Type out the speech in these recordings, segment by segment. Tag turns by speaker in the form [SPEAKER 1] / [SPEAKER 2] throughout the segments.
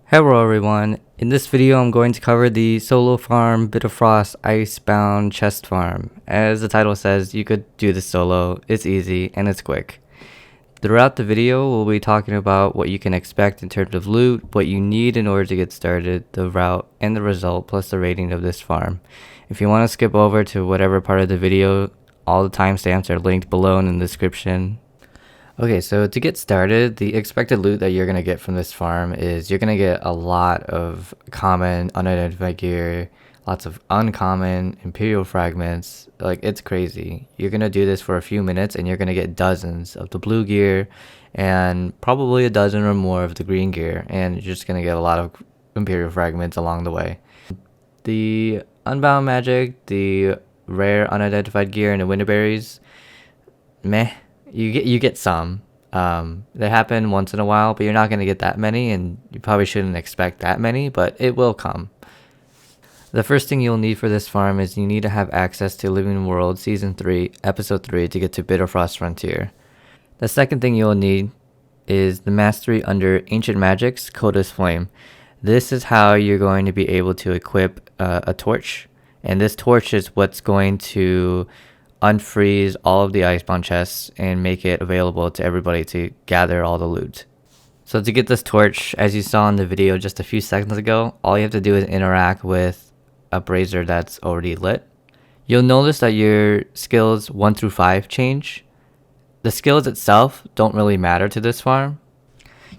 [SPEAKER 1] Hello everyone, in this video I'm going to cover the solo farm Bitterfrost Icebound chest farm. As the title says, you could do this solo, it's easy and it's quick. Throughout the video we'll be talking about what you can expect in terms of loot, what you need in order to get started, the route, and the result plus the rating of this farm. If you want to skip over to whatever part of the video, all the timestamps are linked below in the description. Okay, so to get started, the expected loot that you're going to get from this farm is you're going to get a lot of common unidentified gear, lots of uncommon imperial fragments. Like, it's crazy. You're going to do this for a few minutes and you're going to get dozens of the blue gear and probably a dozen or more of the green gear, and you're just going to get a lot of imperial fragments along the way. The unbound magic, the rare unidentified gear, and the winterberries, meh. You get some. They happen once in a while, but you're not going to get that many, and you probably shouldn't expect that many, but it will come. The first thing you'll need for this farm is you need to have access to Living World Season 3, Episode 3 to get to Bitterfrost Frontier. The second thing you'll need is the mastery under Ancient Magics, Coda's Flame. This is how you're going to be able to equip a torch, and this torch is what's going to unfreeze all of the Icebound chests and make it available to everybody to gather all the loot. So to get this torch, as you saw in the video just a few seconds ago, all you have to do is interact with a brazier that's already lit. You'll notice that your skills 1 through 5 change. The skills itself don't really matter to this farm.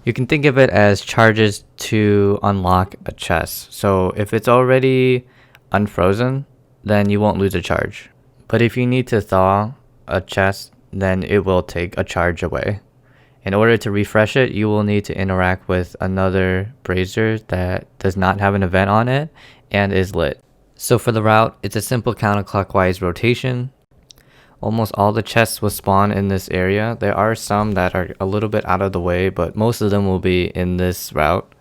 [SPEAKER 1] You can think of it as charges to unlock a chest. So if it's already unfrozen, then you won't lose a charge. But if you need to thaw a chest, then it will take a charge away. In order to refresh it, you will need to interact with another brazier that does not have an event on it and is lit. So for the route, it's a simple counterclockwise rotation. Almost all the chests will spawn in this area. There are some that are a little bit out of the way, but most of them will be in this route.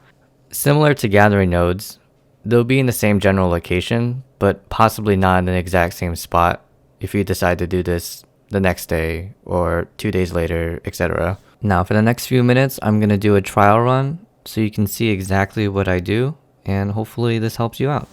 [SPEAKER 1] Similar to gathering nodes, they'll be in the same general location, but possibly not in the exact same spot if you decide to do this the next day or 2 days later, etc. Now for the next few minutes, I'm going to do a trial run so you can see exactly what I do, and hopefully this helps you out.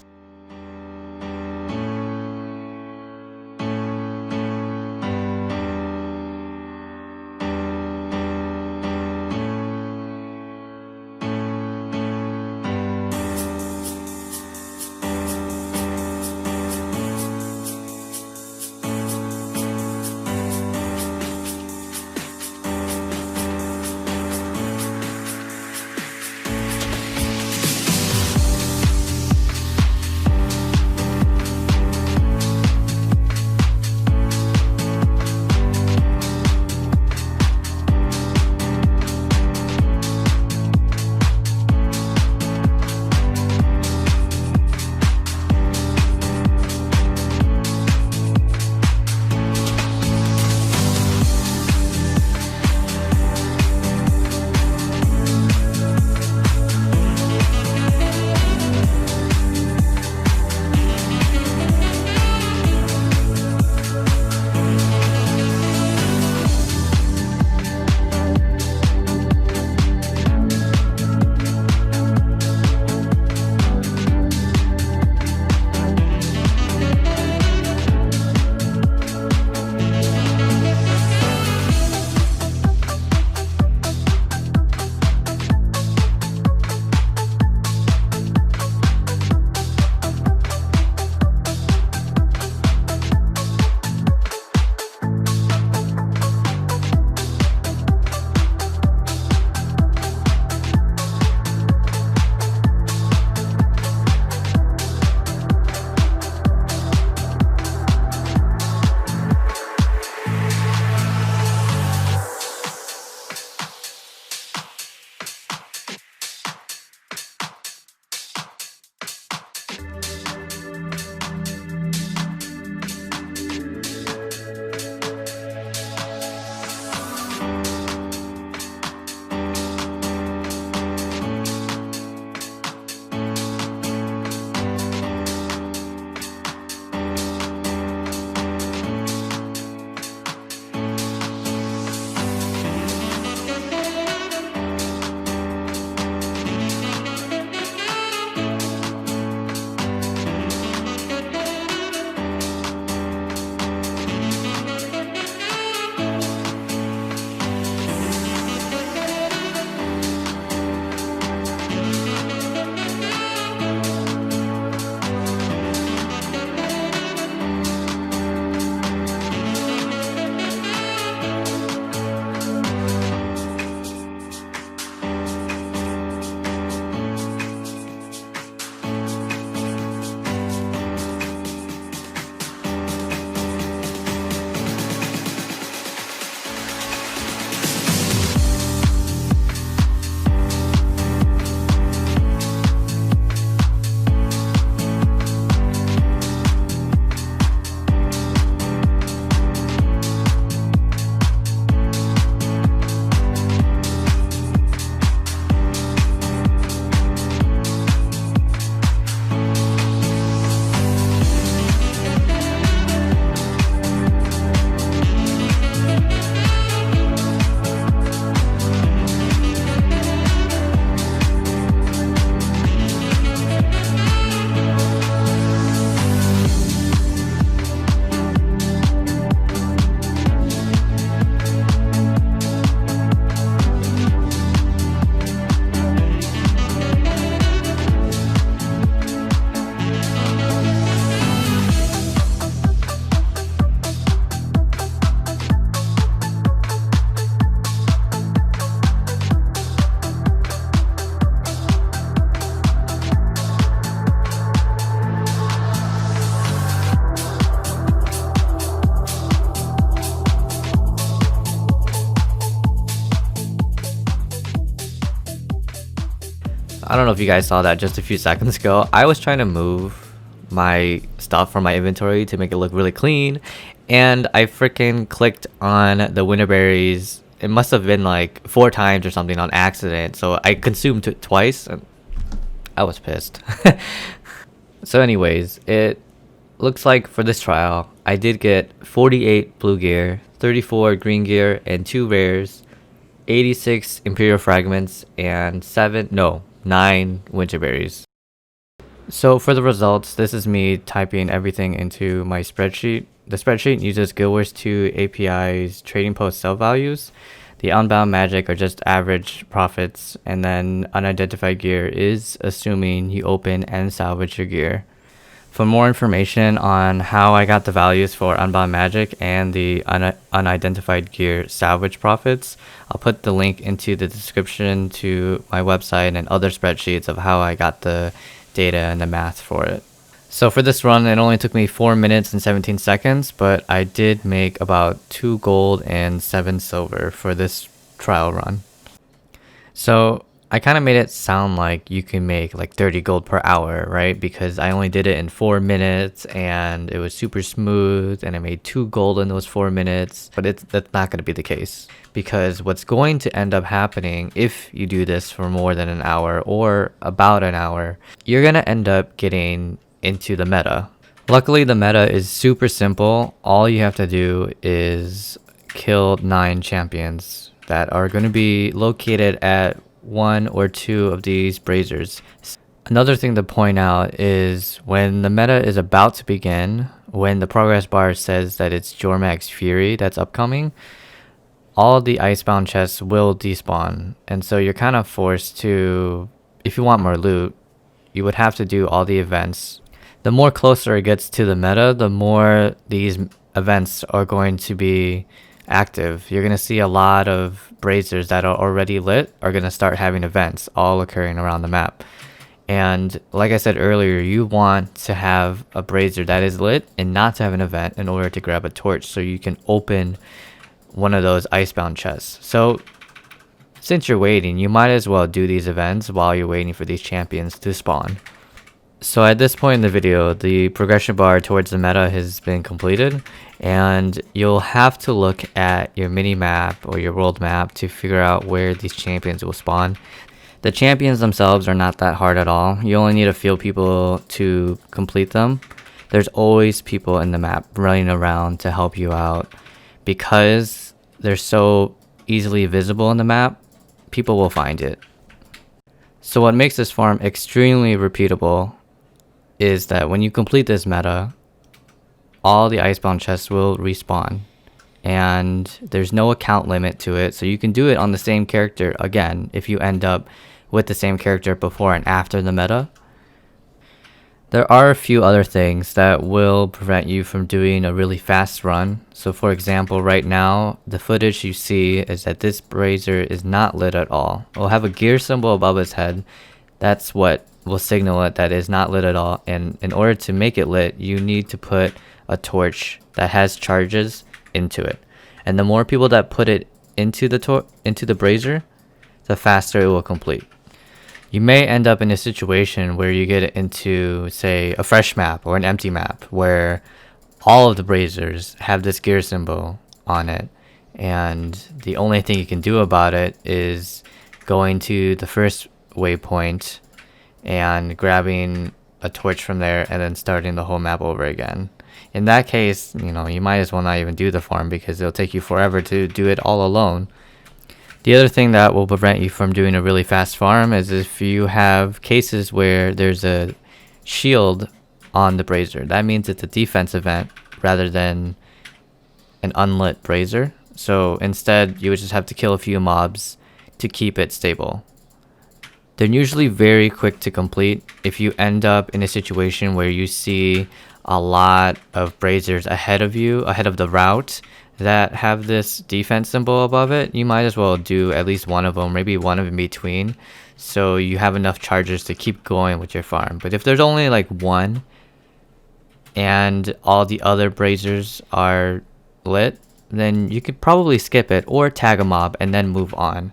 [SPEAKER 1] I don't know if you guys saw that just a few seconds ago. I was trying to move my stuff from my inventory to make it look really clean, and I freaking clicked on the winterberries. It must have been like 4 times or something on accident, so I consumed it twice, and I was pissed. So anyways, it looks like for this trial, I did get 48 blue gear, 34 green gear, and 2 rares, 86 Imperial Fragments, and 9 Winterberries. So for the results, this is me typing everything into my spreadsheet. The spreadsheet uses Guild Wars 2 API's trading post sell values. The unbound magic are just average profits, and then unidentified gear is assuming you open and salvage your gear. For more information on how I got the values for unbound magic and the unidentified gear salvage profits, I'll put the link into the description to my website and other spreadsheets of how I got the data and the math for it. So for this run, it only took me 4 minutes and 17 seconds, but I did make about 2 gold and 7 silver for this trial run. So I kind of made it sound like you can make like 30 gold per hour, right? Because I only did it in 4 minutes and it was super smooth and I made 2 gold in those 4 minutes. But that's not going to be the case, because what's going to end up happening if you do this for more than an hour or about an hour, you're going to end up getting into the meta. Luckily, the meta is super simple. All you have to do is kill 9 champions that are going to be located at 1 or 2 of these braziers. Another thing to point out is when the meta is about to begin, when the progress bar says that it's Jormag's Fury that's upcoming, all the Icebound chests will despawn, and so you're kind of forced to, if you want more loot, you would have to do all the events. The more closer it gets to the meta, the more these events are going to be active. You're going to see a lot of braziers that are already lit are going to start having events all occurring around the map. And like I said earlier, you want to have a brazier that is lit and not to have an event in order to grab a torch so you can open one of those Icebound chests. So since you're waiting, you might as well do these events while you're waiting for these champions to spawn. So at this point in the video, the progression bar towards the meta has been completed, and you'll have to look at your mini map or your world map to figure out where these champions will spawn. The champions themselves are not that hard at all. You only need a few people to complete them. There's always people in the map running around to help you out. Because they're so easily visible in the map, people will find it. So what makes this farm extremely repeatable is that when you complete this meta, all the Icebound chests will respawn, and there's no account limit to it, so you can do it on the same character again if you end up with the same character before and after the meta. There are a few other things that will prevent you from doing a really fast run. So for example, right now, the footage you see is that this brazier is not lit at all. It will have a gear symbol above its head. That's what will signal it that it is not lit at all. And in order to make it lit, you need to put a torch that has charges into it. And the more people that put it into the brazier, the faster it will complete. You may end up in a situation where you get into, say, a fresh map or an empty map where all of the braziers have this gear symbol on it, and the only thing you can do about it is going to the first waypoint and grabbing a torch from there and then starting the whole map over again. In that case, you might as well not even do the farm, because it'll take you forever to do it all alone. The other thing that will prevent you from doing a really fast farm is if you have cases where there's a shield on the brazier. That means it's a defense event rather than an unlit brazier. So instead, you would just have to kill a few mobs to keep it stable. They're usually very quick to complete. If you end up in a situation where you see a lot of braziers ahead of you, ahead of the route, that have this defense symbol above it, you might as well do at least one of them, maybe one in between, so you have enough charges to keep going with your farm. But if there's only like one and all the other braziers are lit, then you could probably skip it or tag a mob and then move on.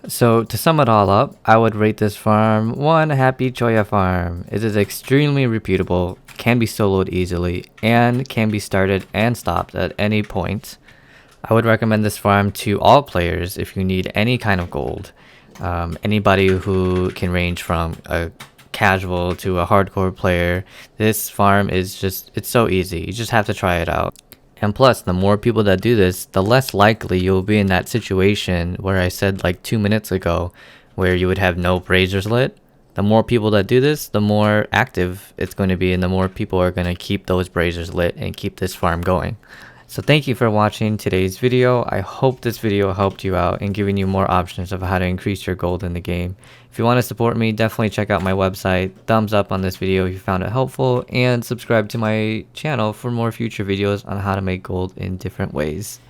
[SPEAKER 1] So to sum it all up, I would rate this farm 1 happy CHOYA farm. It is extremely repeatable, can be soloed easily, and can be started and stopped at any point. I would recommend this farm to all players if you need any kind of gold. Anybody who can range from a casual to a hardcore player, this farm is it's so easy. You just have to try it out. And plus, the more people that do this, the less likely you'll be in that situation where I said like 2 minutes ago, where you would have no braziers lit. The more people that do this, the more active it's going to be, and the more people are going to keep those braziers lit and keep this farm going. So thank you for watching today's video. I hope this video helped you out in giving you more options of how to increase your gold in the game. If you want to support me, definitely check out my website. Thumbs up on this video if you found it helpful, and subscribe to my channel for more future videos on how to make gold in different ways.